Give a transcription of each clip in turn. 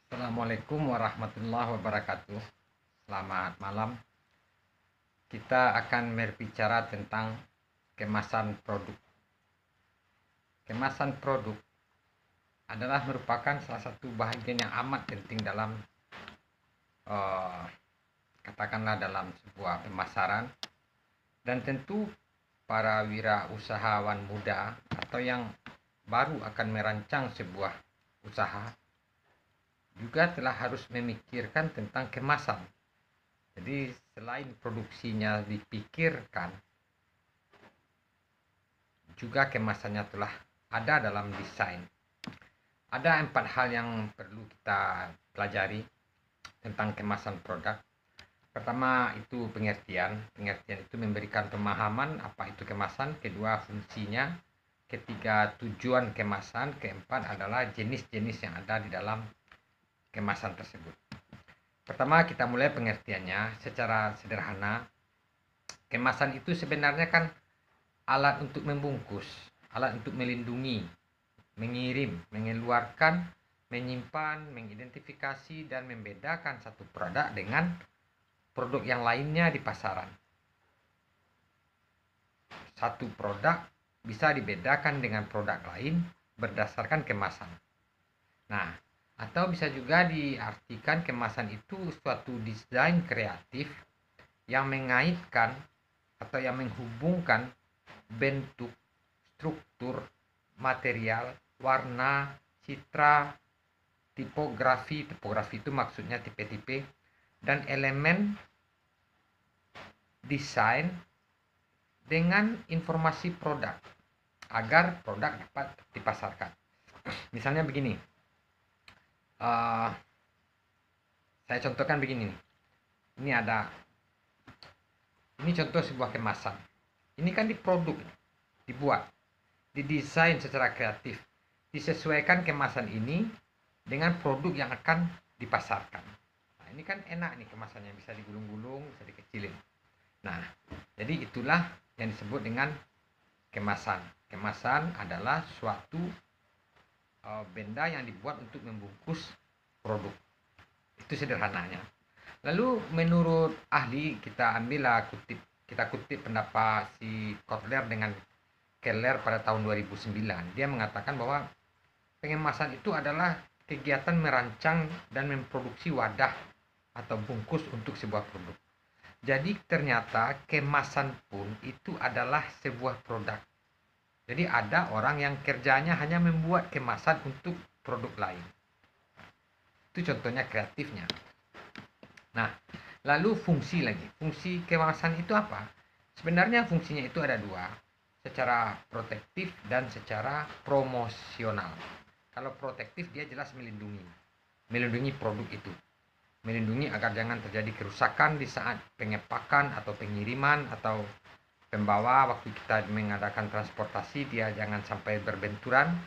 Assalamualaikum warahmatullahi wabarakatuh. Selamat malam. Kita akan berbicara tentang kemasan produk. Kemasan produk adalah merupakan salah satu bahagian yang amat penting dalam eh, katakanlah dalam sebuah pemasaran, dan tentu para wirausahawan muda atau yang baru akan merancang sebuah usaha juga telah harus memikirkan tentang kemasan. Jadi selain produksinya dipikirkan, juga kemasannya telah ada dalam desain. Ada 4 hal yang perlu kita pelajari tentang kemasan produk. Pertama itu pengertian. Pengertian itu memberikan pemahaman apa itu kemasan. Kedua, fungsinya. Ketiga, tujuan kemasan. Keempat adalah jenis-jenis yang ada di dalam kemasan tersebut. Pertama, kita mulai pengertiannya secara sederhana. Kemasan itu sebenarnya kan alat untuk membungkus, alat untuk melindungi, mengirim, mengeluarkan, menyimpan, mengidentifikasi, dan membedakan satu produk dengan produk yang lainnya di pasaran. Satu produk bisa dibedakan dengan produk lain berdasarkan kemasan. Nah, atau bisa juga diartikan kemasan itu suatu desain kreatif yang mengaitkan atau yang menghubungkan bentuk, struktur, material, warna, citra, tipografi itu maksudnya tipe-tipe, dan elemen desain dengan informasi produk agar produk dapat dipasarkan. Misalnya begini, saya contohkan begini. Ini contoh sebuah kemasan. Ini kan diproduk, dibuat, didesain secara kreatif, disesuaikan kemasan ini dengan produk yang akan dipasarkan. Nah, ini kan enak nih kemasannya, bisa digulung-gulung, bisa dikecilin. Nah, jadi itulah yang disebut dengan kemasan. Kemasan adalah suatu benda yang dibuat untuk membungkus produk. Itu sederhananya. Lalu menurut ahli, kita kutip pendapat si Kotler dengan Keller pada tahun 2009. Dia mengatakan bahwa pengemasan itu adalah kegiatan merancang dan memproduksi wadah atau bungkus untuk sebuah produk. Jadi ternyata kemasan pun itu adalah sebuah produk. Jadi ada orang yang kerjanya hanya membuat kemasan untuk produk lain. Itu contohnya kreatifnya. Nah, lalu fungsi lagi. Fungsi kemasan itu apa? Sebenarnya fungsinya itu ada dua. Secara protektif dan secara promosional. Kalau protektif dia jelas melindungi. Melindungi produk itu. Melindungi agar jangan terjadi kerusakan di saat pengepakan atau pengiriman atau pembawa waktu kita mengadakan transportasi, dia jangan sampai berbenturan.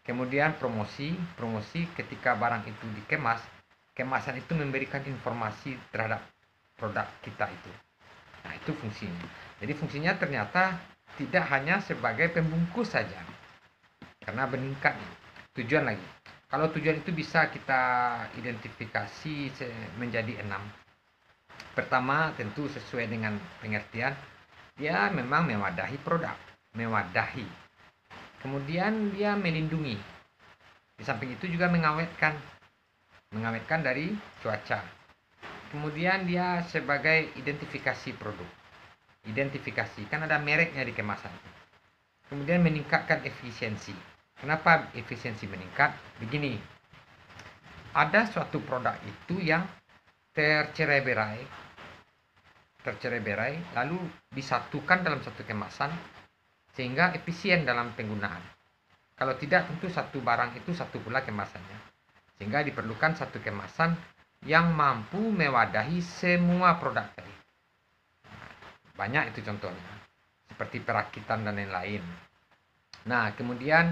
Kemudian promosi ketika barang itu dikemas, kemasan itu memberikan informasi terhadap produk kita itu. Nah, itu fungsinya. Jadi fungsinya ternyata tidak hanya sebagai pembungkus saja, karena meningkat tujuan lagi. Kalau tujuan itu bisa kita identifikasi menjadi 6. Pertama, tentu sesuai dengan pengertian, dia memang mewadahi produk, mewadahi. Kemudian dia melindungi. Di samping itu juga mengawetkan dari cuaca. Kemudian dia sebagai identifikasi produk. Identifikasi, kan ada mereknya di kemasan. Kemudian meningkatkan efisiensi. Kenapa efisiensi meningkat? Begini, ada suatu produk itu yang tercerai-berai, lalu disatukan dalam satu kemasan sehingga efisien dalam penggunaan. Kalau tidak, tentu satu barang itu satu pula kemasannya, sehingga diperlukan satu kemasan yang mampu mewadahi semua produk tadi. Banyak itu contohnya, seperti perakitan dan lain-lain. Nah, kemudian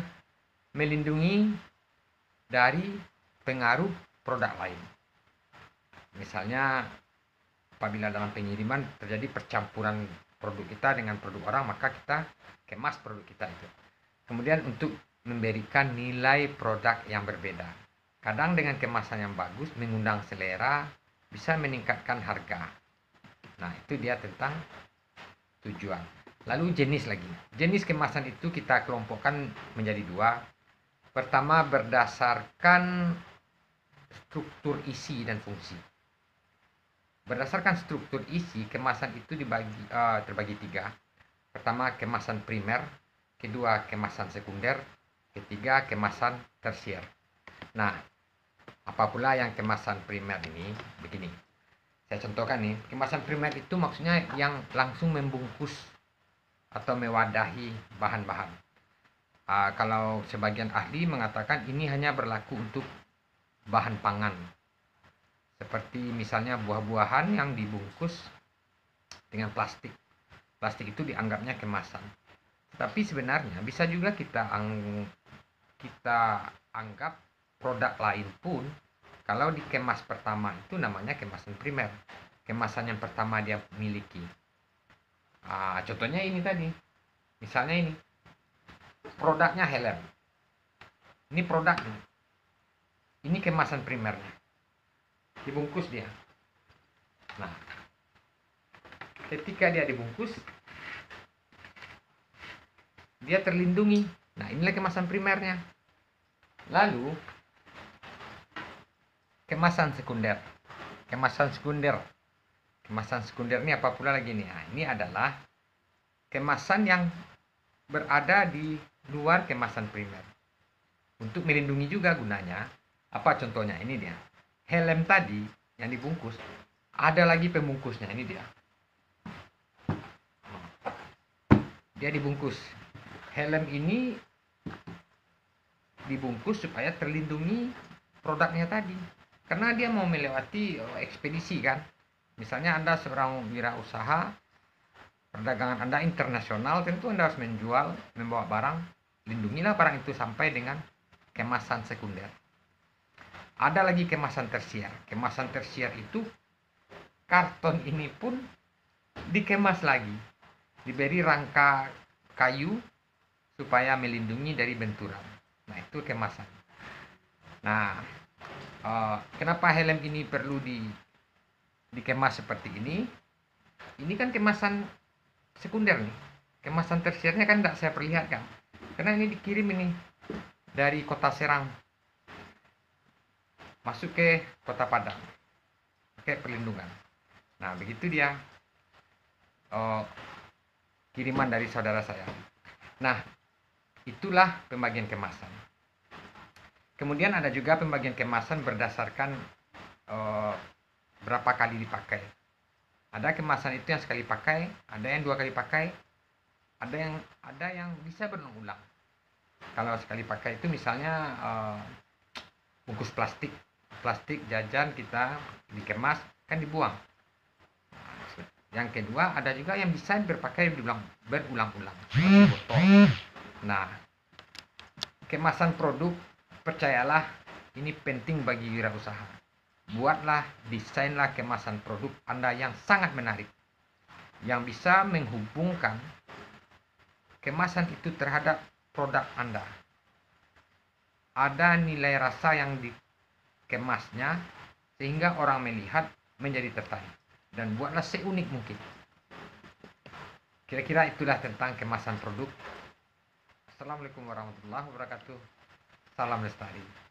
melindungi dari pengaruh produk lain. Misalnya apabila dalam pengiriman terjadi percampuran produk kita dengan produk orang, maka kita kemas produk kita itu. Kemudian untuk memberikan nilai produk yang berbeda. Kadang dengan kemasan yang bagus mengundang selera, bisa meningkatkan harga. Nah, itu dia tentang tujuan. Lalu jenis lagi. Jenis kemasan itu kita kelompokkan menjadi dua. Pertama, berdasarkan struktur isi dan fungsi. Berdasarkan struktur isi, kemasan itu terbagi tiga. Pertama, kemasan primer. Kedua, kemasan sekunder. Ketiga, kemasan tersier. Nah, apa pula yang kemasan primer ini? Begini, saya contohkan nih. Kemasan primer itu maksudnya yang langsung membungkus atau mewadahi bahan-bahan. Kalau sebagian ahli mengatakan ini hanya berlaku untuk bahan pangan, seperti misalnya buah-buahan yang dibungkus dengan plastik. Plastik itu dianggapnya kemasan. Tapi sebenarnya bisa juga kita anggap produk lain pun kalau dikemas pertama itu namanya kemasan primer. Kemasan yang pertama dia miliki. Contohnya ini tadi. Misalnya ini. Produknya helm. Ini produknya. Ini kemasan primernya. Dibungkus dia. Nah, ketika dia dibungkus, dia terlindungi. Nah, inilah kemasan primernya. Lalu, kemasan sekunder. Kemasan sekunder. Kemasan sekunder ini apa pula lagi nih? Nah, ini adalah kemasan yang berada di luar kemasan primer. Untuk melindungi juga gunanya. Apa contohnya? Ini dia. Helm tadi yang dibungkus, ada lagi pembungkusnya. Ini dia. Dia dibungkus. Helm ini dibungkus supaya terlindungi produknya tadi. Karena dia mau melewati ekspedisi kan. Misalnya Anda seorang wirausaha, perdagangan Anda internasional, tentu Anda harus menjual, membawa barang. Lindungilah barang itu sampai dengan kemasan sekunder. Ada lagi kemasan tersier. Kemasan tersier itu karton ini pun dikemas lagi. Diberi rangka kayu supaya melindungi dari benturan. Nah, itu kemasan. Nah, kenapa helm ini perlu dikemas seperti ini? Ini kan kemasan sekunder nih. Kemasan tersiernya kan tidak saya perlihatkan. Karena ini dikirim ini dari kota Serang masuk ke kota Padang pakai perlindungan. Nah, begitu dia kiriman dari saudara saya. Nah, itulah pembagian kemasan. Kemudian ada juga pembagian kemasan berdasarkan berapa kali dipakai. Ada kemasan itu yang sekali pakai, ada yang 2 kali pakai, ada yang bisa berulang-ulang. Kalau sekali pakai itu misalnya bungkus plastik jajan kita dikemas kan dibuang. Yang kedua, ada juga yang bisa berpakai berulang-ulang seperti botol. Nah, kemasan produk, percayalah ini penting bagi wirausaha. Buatlah, desainlah kemasan produk Anda yang sangat menarik, yang bisa menghubungkan kemasan itu terhadap produk Anda. Ada nilai rasa yang dikemasnya sehingga orang melihat menjadi tertarik, dan buatlah seunik mungkin. Kira-kira itulah tentang kemasan produk. Assalamualaikum warahmatullahi wabarakatuh. Salam lestari.